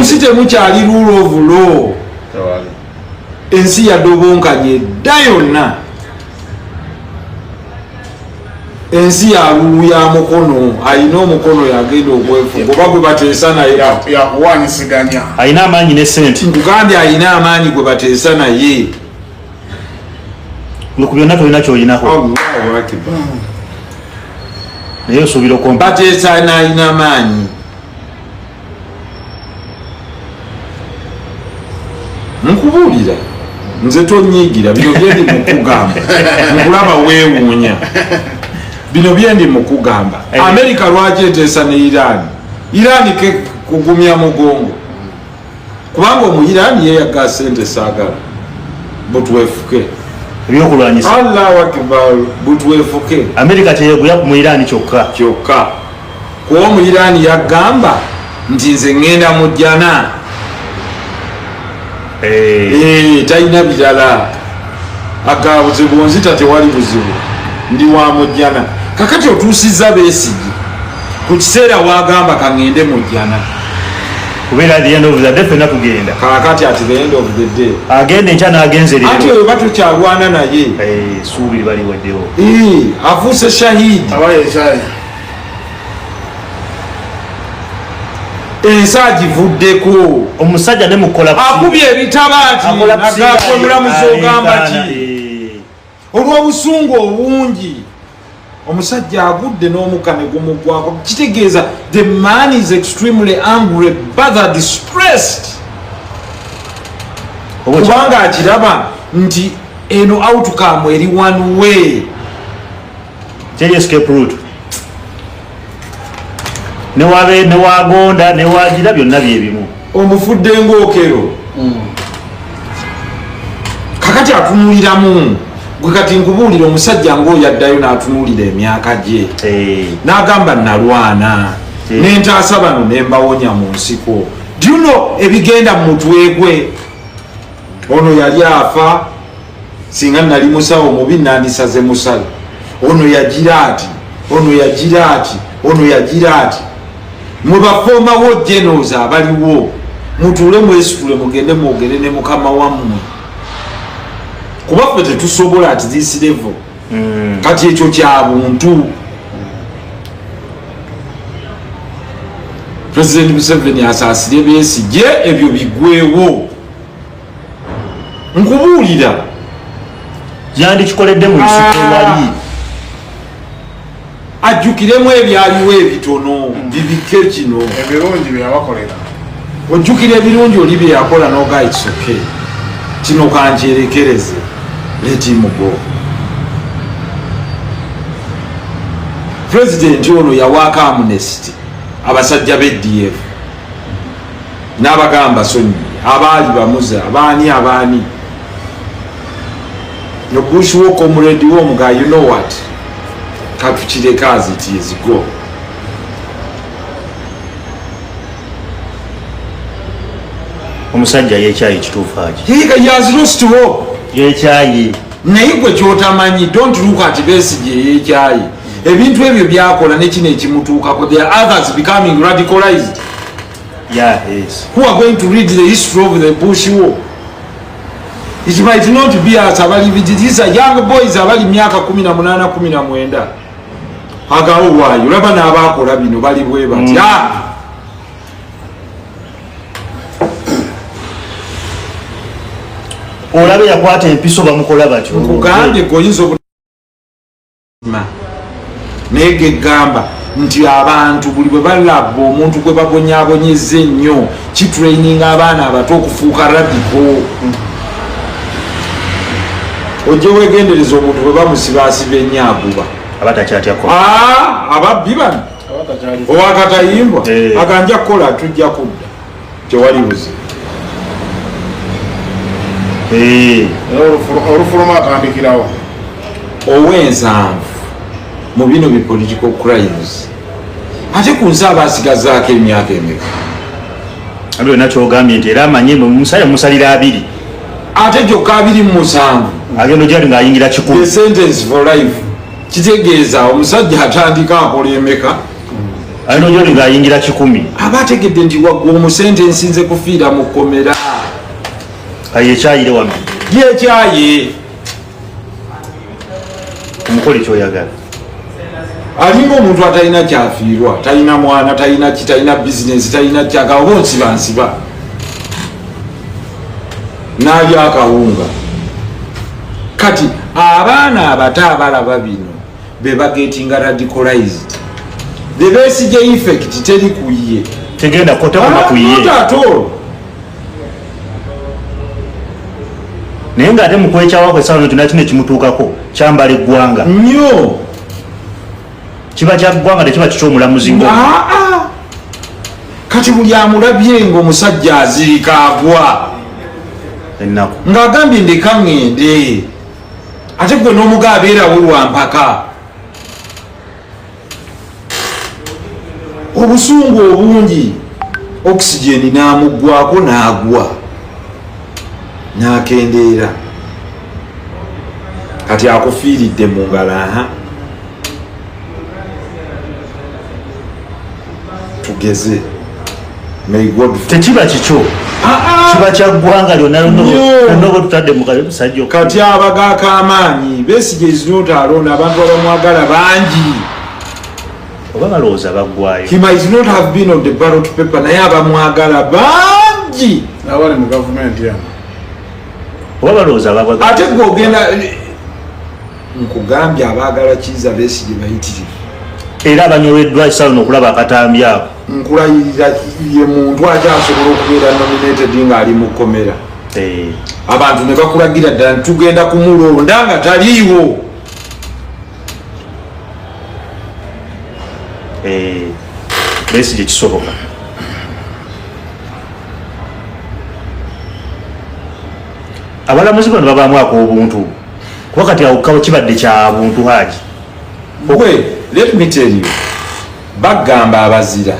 munsi temukyali rule of law ensi yadobonkanye dda yonna ensi yaluya mukono ayina omukono yagenda okwefuga oba gwe bateesa naye yakuwanyisiganya ayina amaanyi ne sente nkugambye ayina amaanyi gwe bateesa naye ku byonna tolina kyoyinako naye osuubira okompa bateesa nayina amaanyi nkubuulira nze tonyiigira bino byendi mukugamba nkulaba weewuunya bino byendi mukugamba Amerika lwaki eteesa ne Iran ke kugumya mugongo kubanga omu Iran yeyaga sente saagala butwefuke ebyokulwanyisa Allahu akbar butwefuke Amerika teyeguya mu Iran kyokka kuba mu Iran yagamba nti nze ngenda mu jjana talina birala aga buzibu nzita tewali buzibu ndi wa mujjana kakati otuusiza Besigye ku kiseera wagamba kangende mu jjana kubeera the end of the day fena kugenda kakati at the end of the day agende nkyana agenze lero ati oyo batukyalwana naye suubiri baliwaddewo afuuse shahidi ensi agivuddeko omusajja ne mukola akubye ebitabaati nagakwe mulamuzi ogamba ki olw'obusungu obungi omusajja agudde n'omukka ne gumugwako kitegeeza the man is extremely angry, bothered, distressed kubanga akiraba nti eno outcome eri one way teri escape route newagonda newagira byonna byebimu omufudde ng'okero kakati atunuliramu gwe kati nkubuulira omusajja ng'oyo addayo n'atunuulira emyaka gye n'agamba nalwana nentaasa bano nembawonya mu nsiko dyuno ebigenda mu mutwe gwe ono yali afa singa nali musawo mubi nandisaze musala ono yagira ati ono yagira ati ono yagira ati mwe bafomawo generals abaliwo mutuule mwesitule mugende mwogere ne mukama wammwe kuba ffe tetusobola ati this level kati ekyo kya buntu President Museveni asaasire Besigye ebyo bigwewo nkubuulira yandikikoledde mu nsiko wali ajjukiremu ebyaliwo ebitono bibike kino ebirungi byabakolera ojjukira ebirungi oli byeyakola noga it's okay kino kanjerekereze let him go. President ono yawaaka amnesty abasajja b'EDF n'abagamba sonyi abaali bamuze abaani no Bush wo comrade wo mga you know what katukireka as it is go. Omusajja yekyayi kituufu aje he has lost hope yekyayi naye gwe kyotamanyi don't look at Besigye yekyayi ebintu ebyo byakola nekino ekimutuukako there are others becoming radicalized yes. Who are going to read the history of the Bush war? It might not be as these are young boys abali myaka 18 19 agawo waayo laba n'abakola bino bali bwe bati olabe yakwata empiso bamukola batyo nkugambye goyinza naye gegamba nti abantu buli bwe balaba omuntu gwe babonyabonyeza ennyo kitraining abaana abato okufuuka radiko ojje wegendereza omuntu bwe bamusibaasiba ennyo aguba abatakyatyako ababbi bano owakatayimbwa aganja kukola tujja kudda tewali buzibu olufuluma atandikirawo ow'ensanvu mu bino bi political crimes ate ku nsi abasigazaako emyaka emeka abyo nakyogambye nti era amanye mumusale musalira 2 ate gyokka 27 agendo gyali ng'ayingira 100 the sentence for life kitegeeza omusajja atandika akola emeka alino yoli nga ayingira 10 abategedde nti waggwa omusente nsinze kufiira mu kkomera ayekyayire wano yekyaye omukole kyoyagala alinga omuntu atalina kyafiirwa talina mwana talina ki talina bizinesi talina kyaka oba onsibansiba nalya akawunga kati abaana abato abalaba bino bebagetinga radicalized the Besigye effect teri kuye tegenda kotakoma kuye naye nga ate mukwekyawa kwesano tunakino kimutuukako kyambala eggwanga nnyo kiba kyaggwanga tekiba kikyomulamuzi ngo kati buli amulabye ngaomusajja azirika agwa ennaku ng'agambye ndeka ŋŋende ate gwe n'omuga abeerawo lwampaka obusungu obungi okisigeni n'amuggwako n'agwa n'akendeera kati akufiiridde mu ngalo tugeze tekiba kikyo kiba kyaggwanga lyonna oba tutadde musajja kati abagaako amaanyi Besigye is not alone abantu abamwagala bangi oba balowooza baggwayo he might not have been on the ballot paper naye abamwagala bangi abali mu gavumenti yano oba balowooza ate gwe ogenda nkugambye abaagala Kizza Besigye bayitirivu era abanyweddwa ekisalona okulaba akatambi ako nkulayirira ye muntu akyasobola okubeera nominated ng'ali mu kkomera abantu ne bakulagira ddala ntitugenda kumulonda nga taliiwo Besigye kisoboka abalamuzi bano babaamu ak'obuntu kuba kati awo kibadde kya buntu haji gwe let me tell you bagamba abazira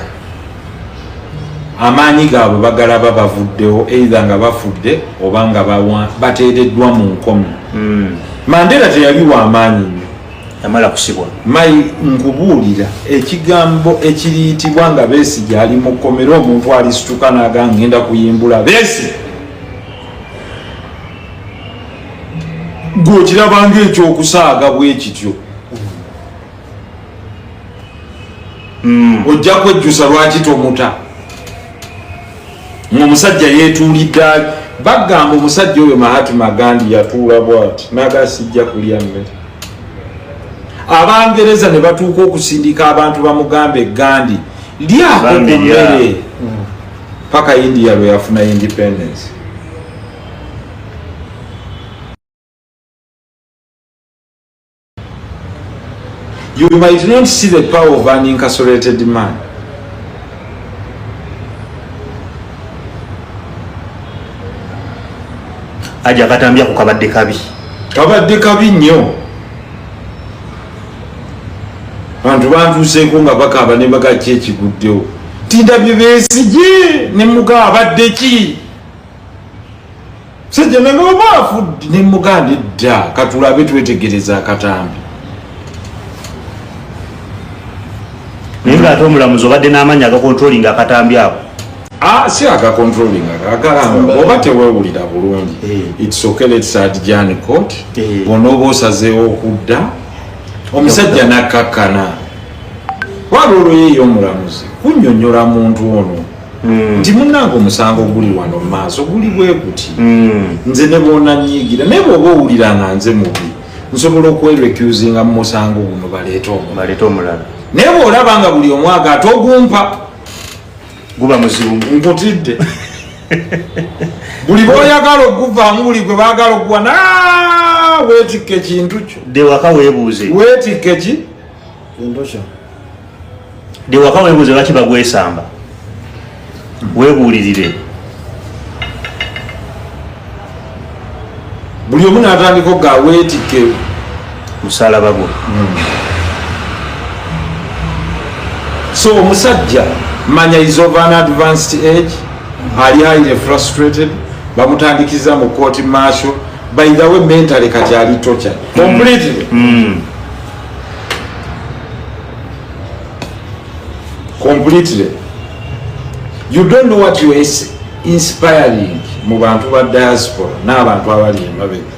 amaanyi gaabwe bagalaba bavuddewo either nga bafudde oba nga bateereddwa mu nkomi Mandela teyali wa maanyi nnyo yamala kusibwa mayi nkubuulira ekigambo ekiriyitibwa nga Besigye ali mu kkomera omuntu alisituka n'agamba ngenda kuyimbula Besigye gwe okirabanga ekyokusaaga bwe kityo ojja kwejjusa lwaki tomuta ng'omusajja yeetuulidde bagamba omusajja oyo Mahatma Gandhi yatuula bwati nagasijja kulya mmere Abangereza ne batuuka okusindika abantu bamugambe Gandhi lyako ku mmere paka India lwe yafuna independence. You might not see the power of an incarcerated man. Aja katambya ku kabadde kabi. Kabadde kabi nnyo. Bantu bantuuseeko nga bakaba ne bagaki ekiguddewo. Tindabye Besigye ne muga abadde ki? Sajja nange oba afudde ne muganda edda katulabe twetegereza akatambi. Ninga ate omulamuzi obadde n'amanya agakontrolinga akatambi ako. Si agakontrolinga agagamba oba teweewulira bulungi. It's okay, let's start journey court. Bonoba osazeewo okudda omusajja nakkakkana. Waba olwo yeeyo omulamuzi kunnyonnyola muntu ono nti munnange omusango guli wano mu maaso guli bwe guti. Nze ne boonanyiigira naye bw'oba owulira nga nze mubi nsobola okwerecusinga mu musango guno baleete omulala. Naye bw'olaba nga buli omu agaate ogumpa guba muzibu nkutidde. Buli bw'oyagala okuvaamu buli gwe baagala okuwa weetikke ekintu kyo. De waka weebuuze. Weetikke ki? De waka weebuuze lwaki bagwesamba. Weebuulirire. Buli omu n'atandika ga weetikke musalaba gwo. So omusajja manya is of an advanced age, ali highly frustrated, bamutandikiza mu court martial. By the way, mentally kati ali tortured completely. completely. You don't know what you are inspiring mu bantu ba diaspora n'abantu abali emabega.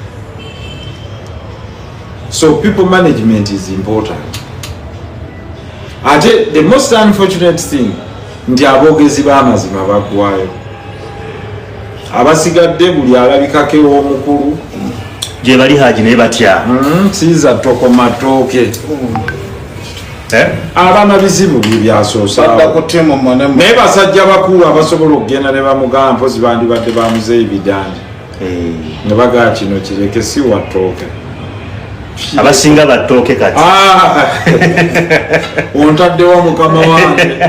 So people management is important. Ate the most unfortunate thing nti aboogezi b'amazima baggwayo, abasigadde buli alabikako ew'omukulu gye bali haji naye batya siiza ttoko matooke abaana bizibu bye byasoosaawo naye basajja bakulu abasobola okugenda ne bamugamba mpozi bandibadde bamuzeeyo bidandi ne bagaa kino kireke si wattooke abasinga battooke kati ontaddewo mukama wange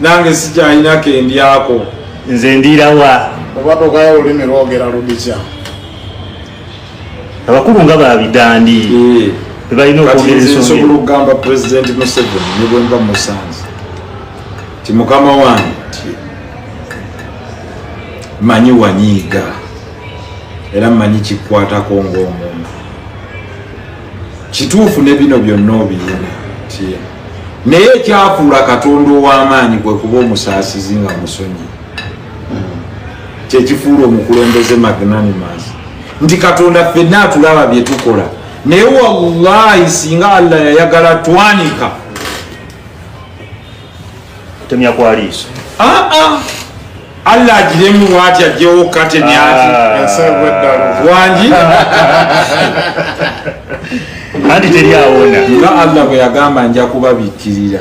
nange sikyalinako endyako nze ndiirawa oba togayo olulimi lwogera lubikya abakulu nga babidandi bebalina okwogereza nsobola okugamba pulezidenti Museveni ne bwe mba musanze ti mukama wange manyi wanyiiga era manyi kikwatako ng'omuntu kituufu ne bino byonna obiyina naye ekyafuula katonda ow'amaanyi kwe kuba omusaasizi nga musonyi kyekifuula omukulembeze magnanimous nti katonda ffenna atulaba bye tukola naye wallahi singa Allah yayagala twanika temya kwaliiso Allah agiremu bwati ajjewo kateni ati wangi anti teri awona nga Allah bwe yagamba nja kubabikkirira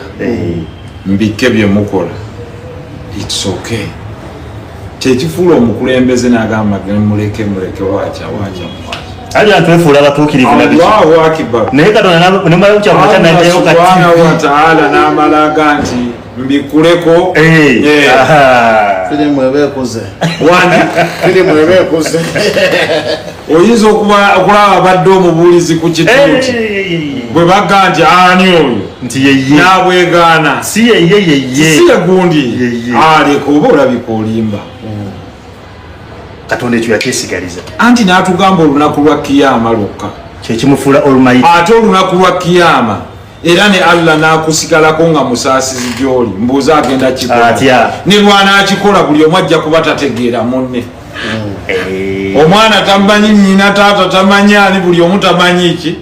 mbikke bye mukola, it's okay. Kyekifuula omukulembeze n'agamba muleke wacha ali antwefuula abatuukirivu Allahu Akbar naye katonda nemala kukyamuca najjayo kati Subhanahu wa ta'ala n'amalaga nti mbikuleko firimu ebeekuze firimu ebeekuze oyinza okulaba abadde omubuulizi ku kituuti bwe baga nti ani oyo nti yeye n'abwegaana si yeye gundi aleka oba olabika olimba katonda ekyo yakyesigaliza anti n'atugamba olunaku lwa kiyama lwokka kyekimufuula olumayiti ate olunaku lwa kiyama era ne Allah n'akusigalako nga musaasizi gy'oli mbuuza agenda kikola ne lwanaakikola buli omu ajja kuba tategeera munne omwana tamanyi nnyina taata tamanyi ani buli omu tamanyi ki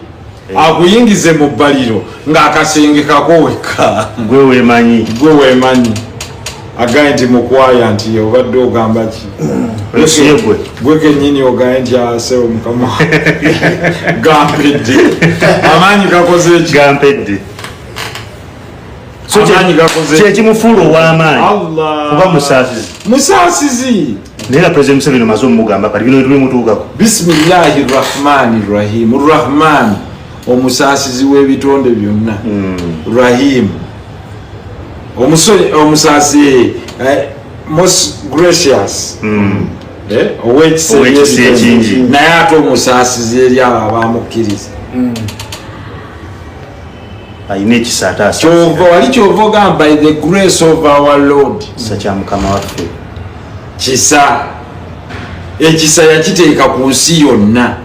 akuyingize mu bbaliro ng'akasenge kako wekka gwe weemanyi agaye nti mukwaya nti obadde ogamba ki gwe kennyini ogaye nti asewo mukama gampedde amaanyi gakoze eki gampedde kyekimufuula ow'amaanyi oba musaasizi naye era President Museveni omaze omugamba kati bino tuli mutuukako bisimillahi rahmani rahim rahman omusaasizi w'ebitonde byonna rahim omusaasi most gracious ow'ekisa ekingi naye ate omusaasizi eri abo abamukkiriza ayina ekisa ataasa wali kyova ogamba by the grace of our Lord kisa kya mukama waffe kisa ekisa yakiteeka ku nsi yonna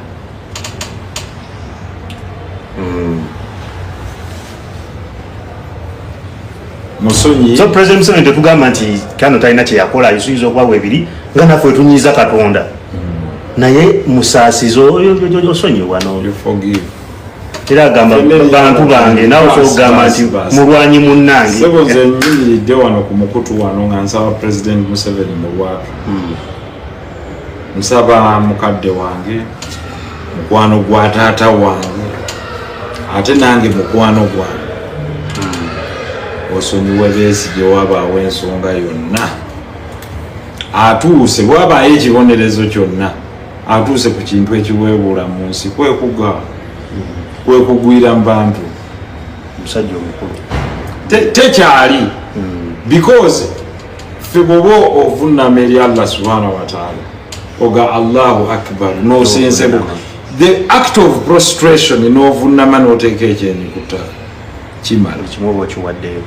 musonyi so President Museveni tetugamba nti kano talina kyeyakola ayisuyinza okuba bwebiri nga naffe tunyiiza katonda naye musaasizi osonyiwa era agamba bantu bange nawe okugamba nti mulwanyi munnange sebo nze nyimiridde wano ku mukutu wano nga nsaba President Museveni mu lwatu nsaba mukadde wange mukwano gwa taata wange ate nange mukwano gwange osonyiwe Besigye wabaawo ensonga yonna atuuse bwabaayo ekibonerezo kyonna atuuse ku kintu ekiweebuula mu nsi kwekugwira mu bantu omusajja omukulu tekyali because ffe bwoba ovunnama eri Allah subhanahu wa ta'ala oga Allahu Akbar nosensebuka the act of prostration n'ovunnama n'oteeka ekyenyi ku ttaka kimala kimuba okiwaddeyo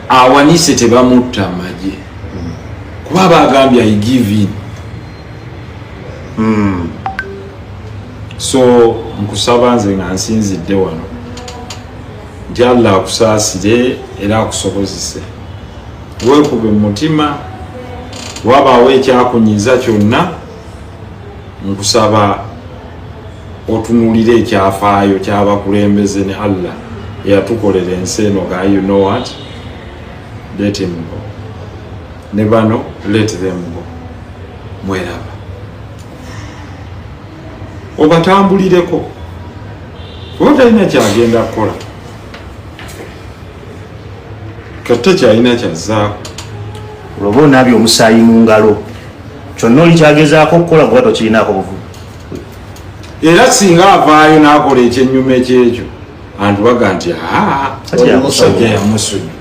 awanise tebamutta amagye kuba bagambye I give in so nkusaba nze nga nsinzidde wano nti Allah akusaasire era akusobozese weekube mu mutima wabaawo ekyakunyiza kyonna nkusaba otunuulire ekyafaayo ky'abakulembeze ne Allah eyatukolera ensi eno ga you know what, let him go, ne bano let them go. Mweraba obatambulireko kuba talina kyagenda kukola katte kyalina kyazzaako olwoba onaabye omusaayi mu ngalo kyonna oli kyagezaako okukola kuba tokirinaako buvumu. era singa avaayo n'akola ekyennyuma ekyekyo abantu baga nti omusajja yamusonyi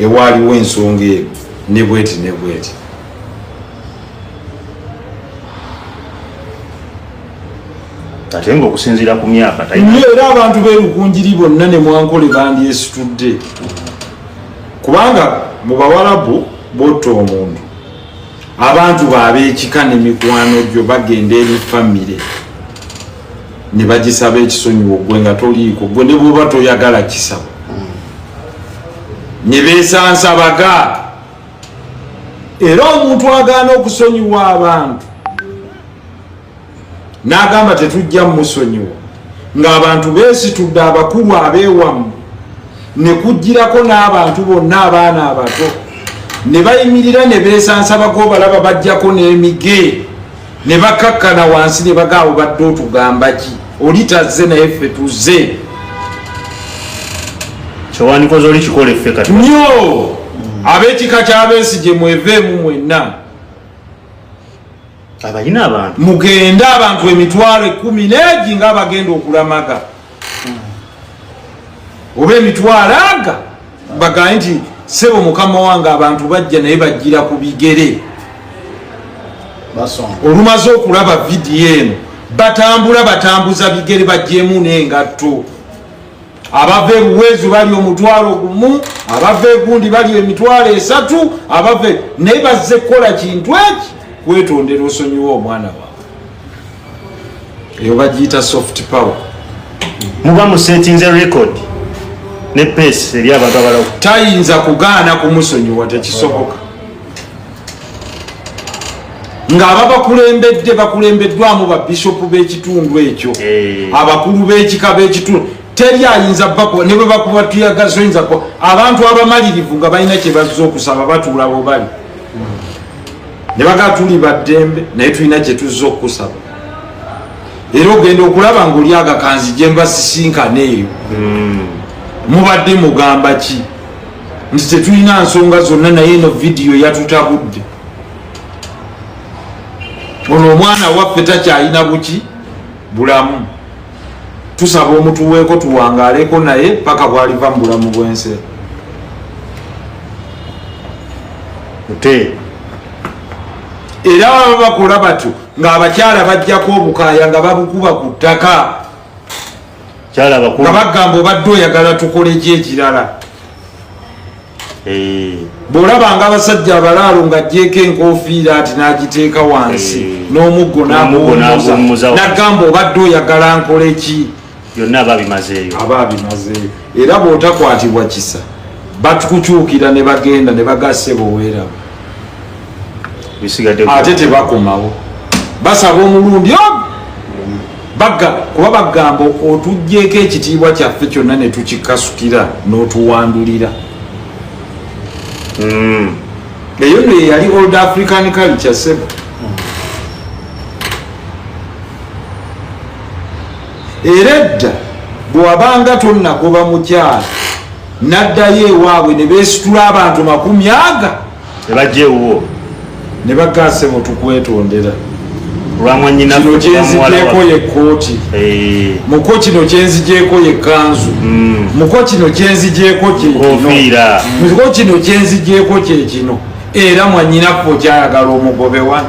ewaaliwo ensonga eyo ne bweti ne bweti. ate nga okusinziira ku myaka era abantu beerukunjiri bonna ne mwankole bandyesitudde kubanga mu bawalabu botta omuntu abantu baab'ekika n'emikwano gyo bagenda eri famire ne bagisaba ekisonyiwo gwe nga toliiko gwe ne bwoba toyagala kisaba ne beesansabaga. era omuntu agaana okusonyiwa abantu n'agamba tetujja musonyiwa ng'abantu beesitudde abakulu abeewamu ne kujjirako n'abantu bonna abaana abato ne bayimirira ne beesansabaga obalaba bajjako n'emige ne bakakkana wansi ne bagaawo badde otugamba ki oli tazze naye ffe tuzze kyowandikoze oli kikola effe kati nnyo ab'ekika ky'abeesige mweveemu mwenna abalina abantu mugende abantu emitwalo 10 n'egi nga bagenda okulamaga oba emitwalo aga bagaye nti sebo mukama wange abantu bajja naye bajjira ku bigere olumaze okulaba vidiyo eno batambula batambuza bigere bajjemu n'engatto abava ebuweezu bali omutwalo gumu abava egundi bali emitwalo 3 abava naye bazze kukola kintu eki kwetondera osonyiwa omwana waabwe eyo bagiyita soft power. muba musetinze record ne pace eri abantu abalawo tayinza kugaana kumusonyiwa tekisoboka ng'ababakulembedde bakulembeddwamu babishopu b'ekitundu ekyo abakulu b'ekika b'ekitundu teri ayinza bako ne bwe bakuba tuyagaza oyinza ko abantu abamalirivu nga balina kye bazza okusaba batuula bo bali ne baga tuli baddembe naye tulina kye tuzza okusaba era ogenda okulaba ng'oli agakanzi gye mbasisinkana eyo mubadde mugamba ki nti tetulina nsonga zonna naye eno vidiyo yatutabudde ono omwana waffe takyalina buki bulamu tusaba omutuweeko tuwangaaleko naye paka bwaliva mu bulamu bw'ensi era baba bakola batyo ng'abakyala bajjako obukaaya nga babukuba ku ttaka nga bagamba obadde oyagala tukole ki ekirala bw'olabanga abasajja abalaalo ng'ajjeeko enkofiira ati n'agiteeka wansi n'omuggo n'aguwummuza n'agamba obadde oyagala nkole ki byonna aba bimazeeyo era bw'otakwatibwa kisa batukukyukira ne bagenda ne bagase boweerabo ate tebakomawo basaba omulundi kuba bagamba otugjeeko ekitiibwa kyaffe kyonna ne tukikasukira n'otuwandulira eyo nno yeyali old african culture sebo era edda bwewabanga tonnagoba mukyala naddayo ewaabwe ne beesitula abantu 100 nebajjeewo ne bagasebo tukwetondera kino kyenzigyeko yekooti muko kino kyenzigyeko yekanzu muko kino kyenzigyeko kyekino muko kino kyenzigyeko kyekino era mwanyinaffe okyayagala omugobewa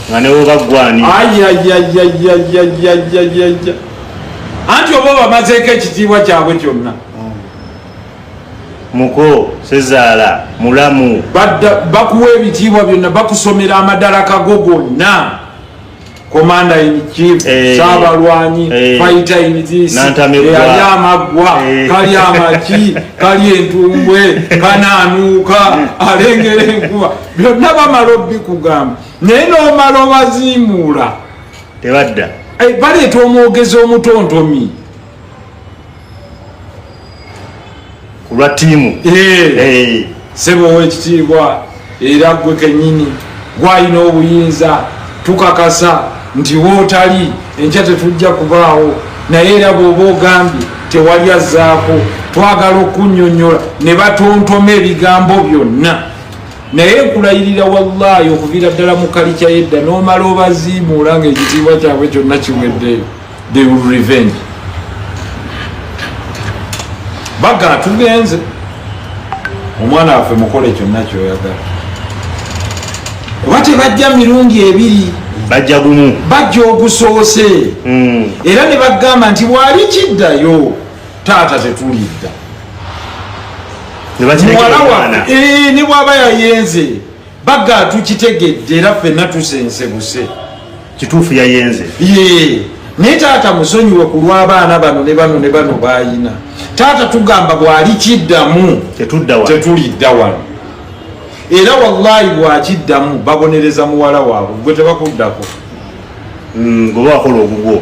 nga newo baggwani anti oba bamazeeko ekitiibwa kyabwe kyonna muko sezaala mulamu bakuwa ebitiibwa byonna bakusomera amadalaka go gonna commander in chief Sabalwanyi fighter in this yali amagwa kali amaki kali entumbwe kananuka alengere enkuba byonna bamala obbikugamba naye n'omala obazimuula tebadda baleeta omwogezi omutontomi ku lwa ttiimu sebo w'ekitiibwa era gwe kennyini gwalina obuyinza tukakasa nti wootali enkya tetujja kubaawo naye era bw'oba ogambye tewali azzaako twagala okunnyonnyola ne batontoma ebigambo byonna naye nkulayirira wallahi okuviira ddala mu kalikya yedda n'omala obaziimuula ng'ekitiibwa kyabwe kyonna kiweddeyo they will revenge baga tugenze omwana waffe mukole kyonna kyoyagala oba tebajja mirundi ebiri bajja gumu bajja ogusoose era ne bagamba nti bwali kiddayo taata tetulidda muwala waffe ne bwaba yayenze baga tukitegedde era ffenna tusensebuse kituufu yayenze naye taata musonyiwe ku lw'abaana bano ne bano ne bano bayina taata tugamba bwali kiddamu tetulidda wano era wallahi bwakiddamu babonereza muwala waabwe gwe tebakuddako goba wakola ogugwo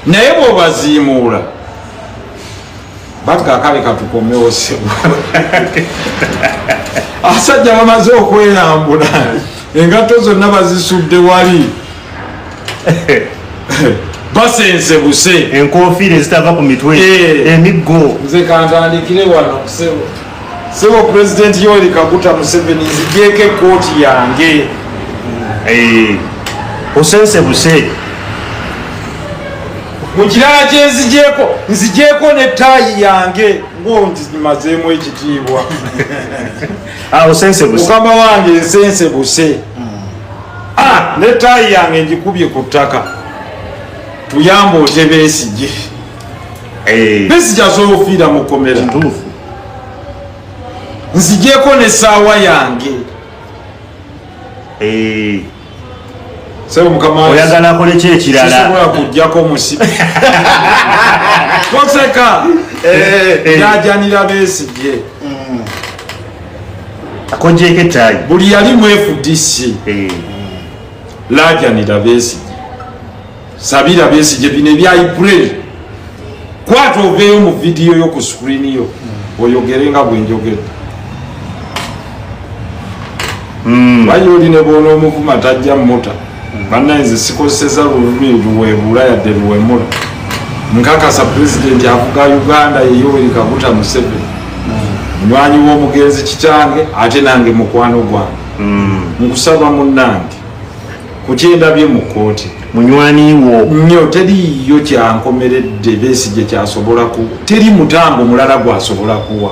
naye bw'obaziimuula bagga kale katukomewo sebwa asajja bamaze okweyambula engatto zonna bazisudde wali basensebuse enkofiira ezitava ku mitwe emiggo nze kantandikire wano sebo pulezidenti Yoweri Kaguta Museveni nzigyeko ekooti yange osensebuse mukirala kyenzigyeko nzigyeko netaayi yange ngonzimazeemu ekitiibwa osensebuse mukama wange ensensebuse netaayi yange ngikubye ku ttaka tuyamba otye Besigye Besigye asobola okufiira mu kkomera nzigyeko n'essaawa yange sebo mukama oyagala akole ki ekirala sisobola kujjako musibi toseka yajanira Besigye akojjeko ettaayi buli yali mu FDC lajanira Besigye sabira Besigye bino ebya April kwata oveeyo mu vidiyo yo ku screen yo oyogere nga bwenjogedde bayoli ne boona omuvuma tajja muta bannanze sikozeseza lulimi luweebula yadde luwemula nkakasa pulezidenti avuga Uganda ye Yoweri Kaguta Museveni munywanyi w'omugenzi kitange ate nange mukwano gwange nkusaba munnange kukyendabye mu kooti munywaniwo nnyo teriyo kyankomeredde Besigye kyasobola ku teri mutango mulala gwasobola kuwa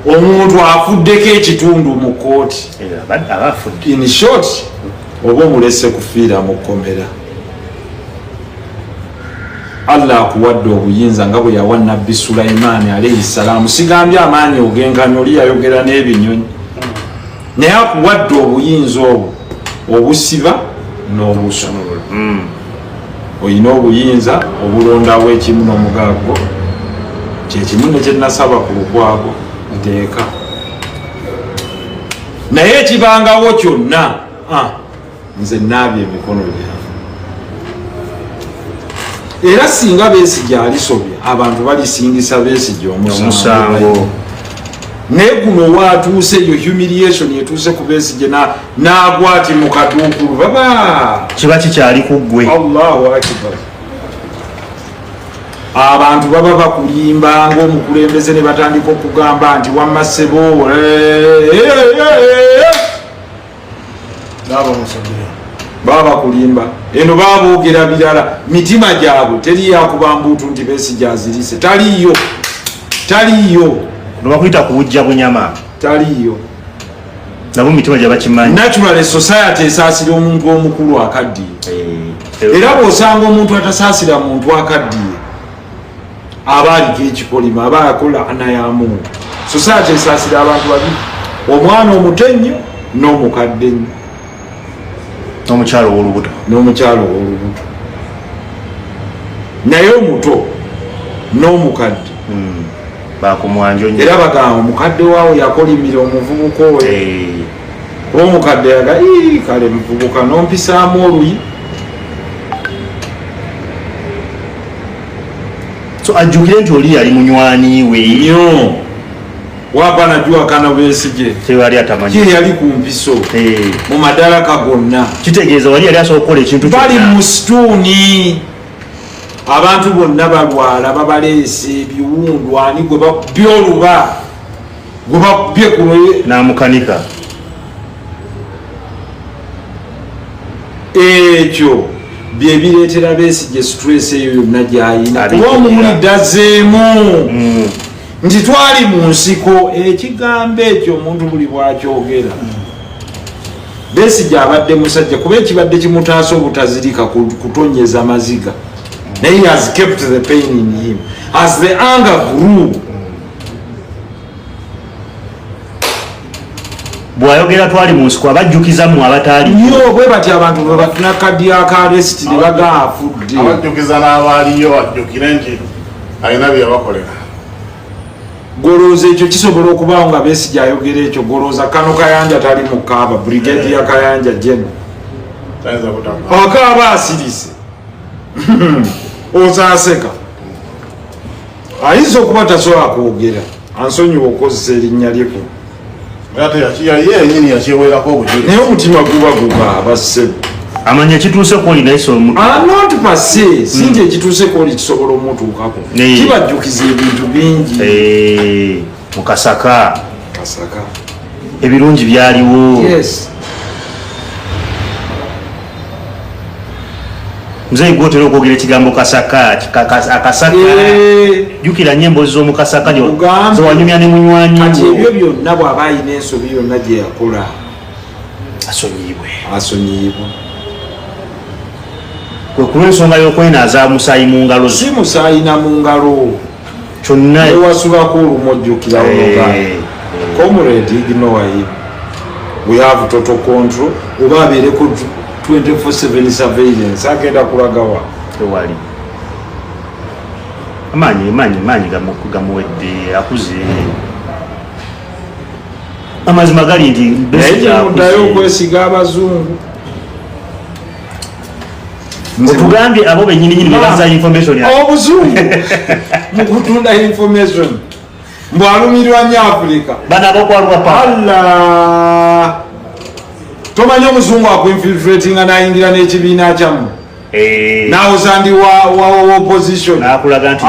omuntu afuddeko ekitundu mu kooti in short oba omulese kufiira mu kkomera Allah akuwadde obuyinza nga bwe yawa Nabbi Sulaimaani alayhi salaamu sigambye amaanyi ogenkanya oli yayogera n'ebinyonyi naye akuwadde obuyinza obwo obusiba n'obusonolo oyina obuyinza obulondawo ekimu n'omugaago kyekimu nekyenasaba ku lukwago nteeka naye ekibangawo kyonna nze naabye emikono byange era singa Besigye alisobya abantu balisingisa Besigye omusango naye guno waatuuse eyo humiliation etuuse ku Besigye n'agwati mu katuukulu baba kiba kikyali ku ggwe Allahu akbar abantu baba bakulimba ng'omukulembeze ne batandika okugamba nti wamma ssebo baba bakulimba eno baboogera birala mitima gyabwe teri yakuba mbuutu nti Besigye azirise taliyo nobakuyita kuwujja bunyama taliyo nabo mitima gyabakimanyi natural society esaasira omuntu omukulu akaddiye era bw'osanga omuntu atasaasira muntu akaddiye aba aliko ekikolima aba akola anayamu society esaasira abantu babiri omwana omuto ennyo n'omukadde ennyo n'omukyalo w'olubuto naye omuto n'omukadde bakumwanjo nnyo era bagamba omukadde waawo yakolimira omuvubuka oyo kuba omukadde yaga kale muvubuka n'ompisaamu oluyi so ajjukire nti oli yali munywani we nnyo waba najuwakana Besigye tewali atamanyi yali ku mpiso mu madalaka gonna kitegeeza wali yali asobola okukola ekintu bali mu situuni abantu bonna balwala babaleese ebiwundu ani gwe byoluba gwe bakubye n'amukanika ekyo byebireetera Besigye stress eyo yonna gyayina kuba omuwulidde azzeemu nti twali mu nsiko ekigambo ekyo omuntu buli bwakyogera Besigye abadde musajja kuba ekibadde kimutaasa obutazirika kutonyeza maziga naye he has kept the pain in him as the anger grew bwayogera twali mu nsiko abajjukiza mu abataali nnyo bwe bati abantu bwe bafuna kadi y'akaresti ne baga afudde abajjukiza n'abaaliyo bajjukire nti alina byebakolera golooza ekyo kisobola okubaawo nga Besigye ayogera ekyo golooza Kano Kayanja tali mu kaaba brigade ya Kayanja jeno akaaba asirise ozaaseka ayinza okuba tasobola kwogera ansonyiwa okukozesa erinnya lyeko yenyini yakiweerako obujulizi naye omutima guba gukaaba ssebo amanya ekituuseko oli naye not pase sinti ekituuseko oli kisobola omutuukako kibajjukiza ebintu bingi mu Kasaka ebirungi byaliwo muzeyi gwotera okwogera ekigambo Kasaka jjukira nnyo emboozi z'omu Kasaka zewanyumya ne munywanyi kati ebyo byonna bw'aba ayina ensobi yonna gye yakola asonyiibwe kwe kulw'ensonga y'okwenaaza musaayi mu ngalo si musaayi na mu ngalo kyonna ewasubako olumojjukirawo comrade ignore him we have total control oba abeereko 24/7 surveillance agenda kulagawa tewali amaanyi gamuwedde akuze amazima gali nti muddayo okwesiga abazungu otugambye abo benyininyini bebaza information obuzungu mukutunda information mbwalumirwa nnyo Africa bana bokwalwa alla tomanyi omuzungu akuinfiltratinga nayingira n'ekibiina kyamu nawozandi wa opposition nakulaga nti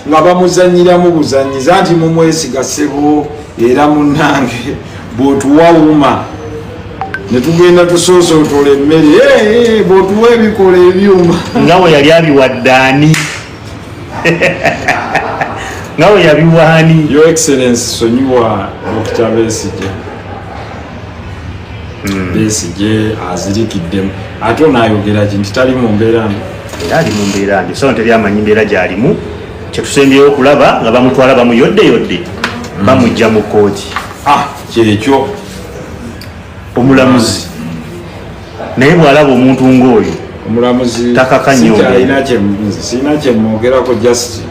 nga bamuzanyiramu buzanyiza nti mumwesiga ssebo era munnange bw'otuwawuma netugenda tusoosootole emmere bw'otuwa ebikola ebyuma nga we yali abiwaddaani nga we yabiwaani Your Excellency sonyiwa Dr. Besigye azirikiddemu ate onaayogera ki nti tali mu mbeera mbi era ali mu mbeera mbi so teri amanyi mbeera gy'alimu kyetusembyeyo okulaba nga bamutwala bamuyodde bamujja mu kooti kyekyo omulamuzi naye bw'alaba omuntu ng'oyo omulamuzi sirina kyemwogerako just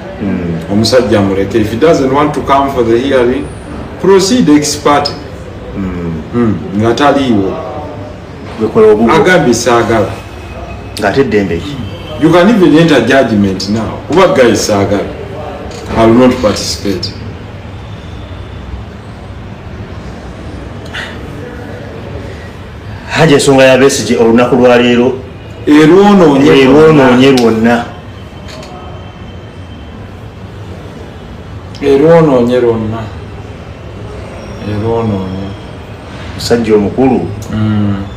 omusajja muleke if he doesn't want to come for the hearing proceed ex parte nga taliiwo agambye saagala ng'ate eddembe ki you can even enter judgment now kuba guy saagala I will not participate haja ensonga ya Besigye olunaku lwa leero erwonoonye lwonna musajja omukulu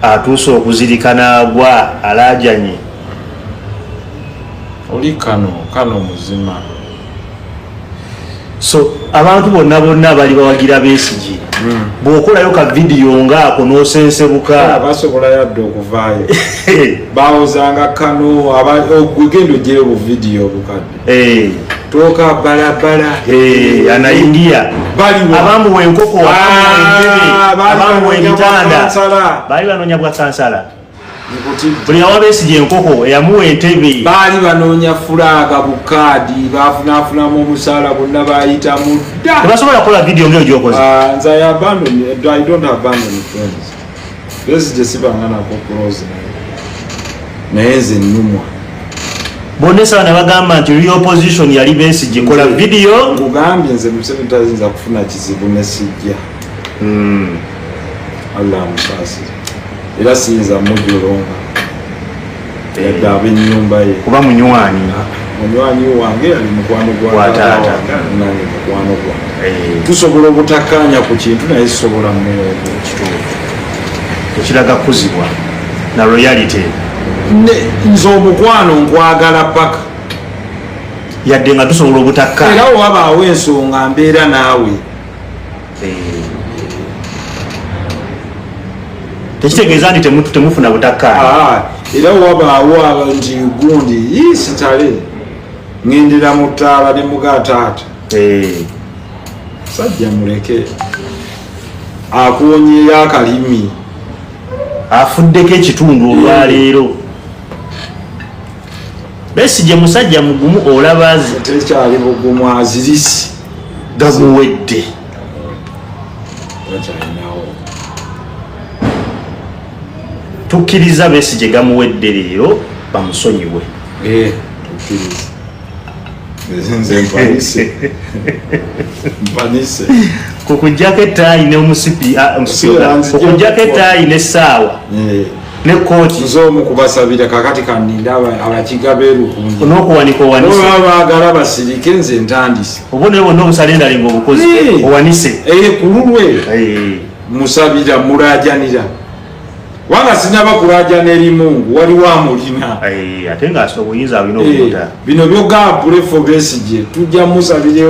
atuuse okuzirikana agwa alaajanye oli kano muzima so abantu bonna bali bawagira Besigye bw'okolayo ka vidiyo ngaako n'osensebuka basobola yadde okuvaayo bawozanga kano gwegenda ogyeyo buvidiyo obukadde toka balabala ana India baliwo abamuwa enkoko abamuwa ebitanda baali banoonya bwa kansala buli awa Besigye enkoko eyamuwa entebe baali banoonya fulaaga bukaadi bafunafunamu omusaala bonna bayita mudda tebasobola kukola vidiyo ng'egyokoze nze I don't abandon friends Besigye sibanganako close naye nze nnumwa bonna esawa ne bagamba nti real opposition yali Besigye kola vidiyo nkugambye nze Museveni tayinza kufuna kizibu ne sijja Allah musaasi era siyinza mujolonga yadde ab'ennyumba ye kuba munywanyi wange yali mukwano gwataata nange mukwano gwange tusobola obutakkaanya ku kintu naye kisobola mukituufu tekiraga kuzibwa na royalty nze omukwano nkwagala paka yadde nga tusobola obutakkaanya era wabaawo ensonga mbeera naawe tekitegeeza nti temufuna butakkaanya era wabaawo nti gundi sitale ŋŋendera mu ttaala ne mugataata sajja muleke akoonyeyo akalimi afuddeko ekitundu olwaleero Besigye musajja mugumu olabazi tekyali bugumu azirisi gamuwedde tukkiriza Besigye gamuwedde leero bamusonyiwe nze mpanise kukujjako ettaayi n'omusipi okujjako ettaayi n'essaawa ne kooti nze omu kubasabira kakati kaninda abakiga beerukungi n'okuwanika owanise baagala basirike nze ntandise obone bonna obusale endali ng'obukozi owanise ku lulwe musabira mulajanira wanga sinaba kulajana eri Mungu waliwo amulina ate ng'asita obuyinza alina obuta bino byogamba Besigye tujja musabire